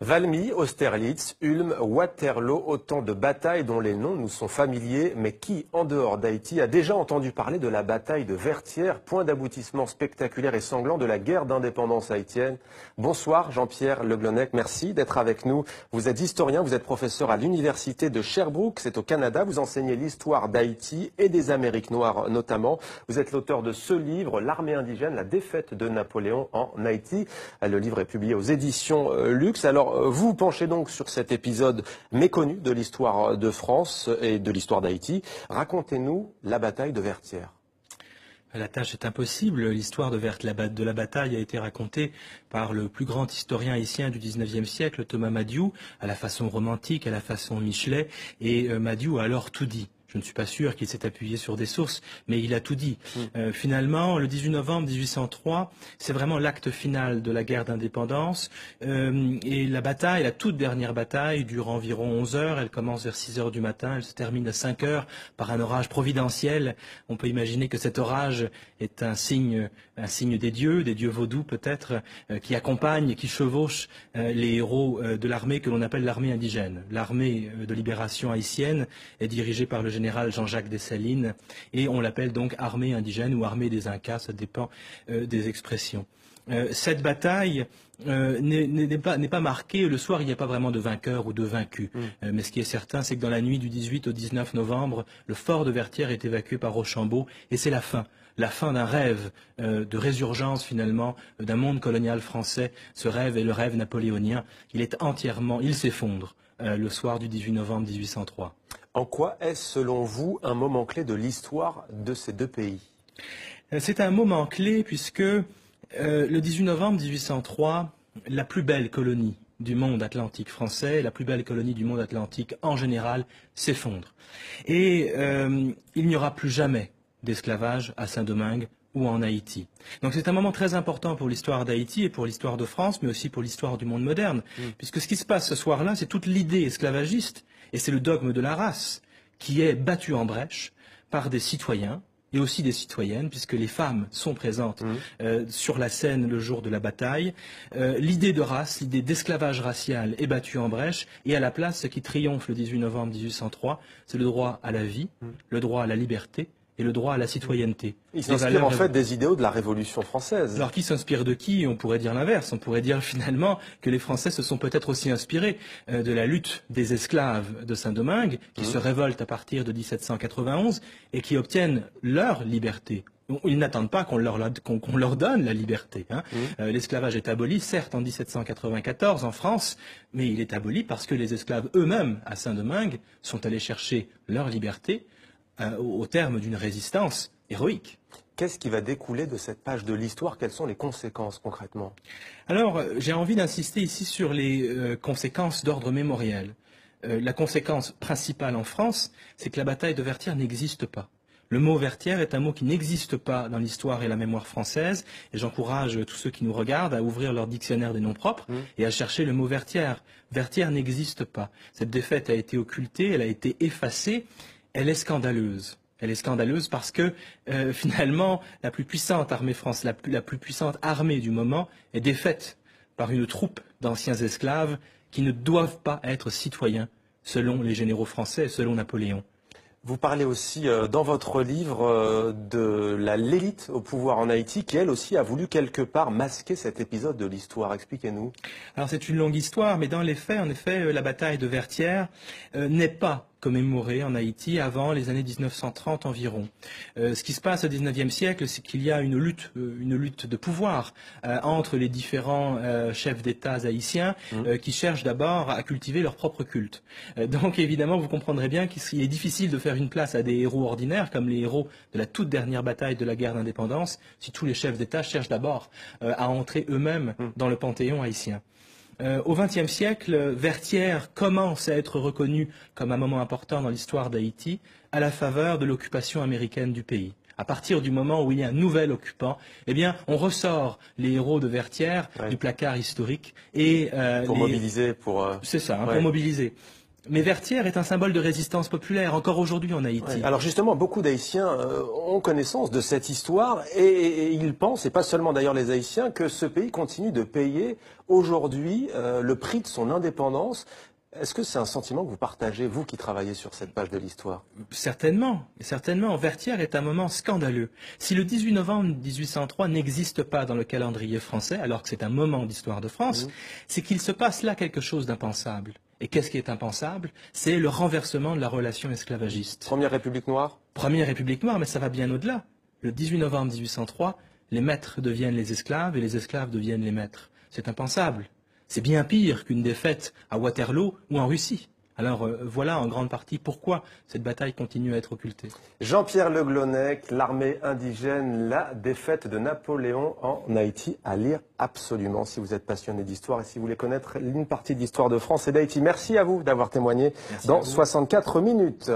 Valmy, Austerlitz, Ulm, Waterloo, autant de batailles dont les noms nous sont familiers, mais qui, en dehors d'Haïti, a déjà entendu parler de la bataille de Vertières, point d'aboutissement spectaculaire et sanglant de la guerre d'indépendance haïtienne. Bonsoir Jean-Pierre Le Glonec, merci d'être avec nous. Vous êtes historien, vous êtes professeur à l'université de Sherbrooke, c'est au Canada. Vous enseignez l'histoire d'Haïti et des Amériques noires notamment. Vous êtes l'auteur de ce livre, L'armée indigène, la défaite de Napoléon en Haïti. Le livre est publié aux éditions Lux. Alors, vous penchez donc sur cet épisode méconnu de l'histoire de France et de l'histoire d'Haïti. Racontez-nous la bataille de Vertières. La tâche est impossible. L'histoire de la bataille a été racontée par le plus grand historien haïtien du XIXe siècle, Thomas Madiou, à la façon romantique, à la façon Michelet. Et Madiou a alors tout dit. Je ne suis pas sûr qu'il s'est appuyé sur des sources, mais il a tout dit. Finalement, le 18 novembre 1803, c'est vraiment l'acte final de la guerre d'indépendance. Et la bataille, la toute dernière bataille, dure environ 11 heures. Elle commence vers 6 heures du matin. Elle se termine à 5 heures par un orage providentiel. On peut imaginer que cet orage est un signe des dieux vaudous peut-être, qui accompagnent et qui chevauchent les héros de l'armée que l'on appelle l'armée indigène. L'armée de libération haïtienne est dirigée par le général Jean-Jacques Dessalines, et on l'appelle donc armée indigène ou armée des Incas, ça dépend des expressions. Cette bataille n'est pas marquée, le soir il n'y a pas vraiment de vainqueur ou de vaincu, mais ce qui est certain c'est que dans la nuit du 18 au 19 novembre, le fort de Vertières est évacué par Rochambeau, et c'est la fin d'un rêve de résurgence finalement d'un monde colonial français. Ce rêve est le rêve napoléonien, il s'effondre le soir du 18 novembre 1803. En quoi est-ce, selon vous, un moment clé de l'histoire de ces deux pays? C'est un moment clé puisque le 18 novembre 1803, la plus belle colonie du monde atlantique français, la plus belle colonie du monde atlantique en général, s'effondre. Et il n'y aura plus jamais d'esclavage à Saint-Domingue ou en Haïti. Donc c'est un moment très important pour l'histoire d'Haïti et pour l'histoire de France, mais aussi pour l'histoire du monde moderne, puisque ce qui se passe ce soir-là, c'est toute l'idée esclavagiste, et c'est le dogme de la race, qui est battu en brèche par des citoyens, et aussi des citoyennes, puisque les femmes sont présentes sur la scène le jour de la bataille. L'idée de race, l'idée d'esclavage racial est battue en brèche, et à la place, ce qui triomphe le 18 novembre 1803, c'est le droit à la vie, le droit à la liberté, et le droit à la citoyenneté. Il s'inspire en fait des idéaux de la Révolution française. Alors qui s'inspire de qui? On pourrait dire l'inverse. On pourrait dire finalement que les Français se sont peut-être aussi inspirés de la lutte des esclaves de Saint-Domingue, qui se révoltent à partir de 1791 et qui obtiennent leur liberté. Ils n'attendent pas qu'on leur donne la liberté. L'esclavage est aboli, certes, en 1794 en France, mais il est aboli parce que les esclaves eux-mêmes, à Saint-Domingue, sont allés chercher leur liberté au terme d'une résistance héroïque. Qu'est-ce qui va découler de cette page de l'histoire? Quelles sont les conséquences concrètement? Alors, j'ai envie d'insister ici sur les conséquences d'ordre mémoriel. La conséquence principale en France, c'est que la bataille de Vertières n'existe pas. Le mot Vertières est un mot qui n'existe pas dans l'histoire et la mémoire française, et j'encourage tous ceux qui nous regardent à ouvrir leur dictionnaire des noms propres et à chercher le mot Vertières. Vertières n'existe pas. Cette défaite a été occultée, elle a été effacée. Elle est scandaleuse. Elle est scandaleuse parce que finalement la plus puissante armée française, la plus puissante armée du moment est défaite par une troupe d'anciens esclaves qui ne doivent pas être citoyens selon les généraux français, selon Napoléon. Vous parlez aussi dans votre livre de l'élite au pouvoir en Haïti qui, elle aussi, a voulu quelque part masquer cet épisode de l'histoire. Expliquez-nous. Alors c'est une longue histoire, mais dans les faits, en effet, la bataille de Vertières n'est pas commémorée en Haïti avant les années 1930 environ. Ce qui se passe au XIXe siècle, c'est qu'il y a une lutte de pouvoir entre les différents chefs d'État haïtiens qui cherchent d'abord à cultiver leur propre culte. Donc évidemment, vous comprendrez bien qu'il est difficile de faire une place à des héros ordinaires comme les héros de la toute dernière bataille de la guerre d'indépendance si tous les chefs d'État cherchent d'abord à entrer eux-mêmes dans le panthéon haïtien. Au XXe siècle, Vertières commence à être reconnu comme un moment important dans l'histoire d'Haïti à la faveur de l'occupation américaine du pays. À partir du moment où il y a un nouvel occupant, eh bien, on ressort les héros de Vertières du placard historique et pour mobiliser, c'est ça, pour mobiliser. Mais Vertières est un symbole de résistance populaire, encore aujourd'hui en Haïti. Ouais. Alors justement, beaucoup d'Haïtiens ont connaissance de cette histoire et ils pensent, et pas seulement d'ailleurs les Haïtiens, que ce pays continue de payer aujourd'hui le prix de son indépendance. Est-ce que c'est un sentiment que vous partagez, vous qui travaillez sur cette page de l'histoire? Certainement, certainement. Vertières est un moment scandaleux. Si le 18 novembre 1803 n'existe pas dans le calendrier français, alors que c'est un moment d'histoire de France, c'est qu'il se passe là quelque chose d'impensable. Et qu'est-ce qui est impensable? C'est le renversement de la relation esclavagiste. Première République noire? Première République noire, mais ça va bien au-delà. Le 18 novembre 1803, les maîtres deviennent les esclaves et les esclaves deviennent les maîtres. C'est impensable. C'est bien pire qu'une défaite à Waterloo ou en Russie. Alors voilà en grande partie pourquoi cette bataille continue à être occultée. Jean-Pierre Le Glonnec, l'armée indigène, la défaite de Napoléon en Haïti, à lire absolument si vous êtes passionné d'histoire et si vous voulez connaître une partie de l'histoire de France et d'Haïti. Merci à vous d'avoir témoigné dans 64 minutes.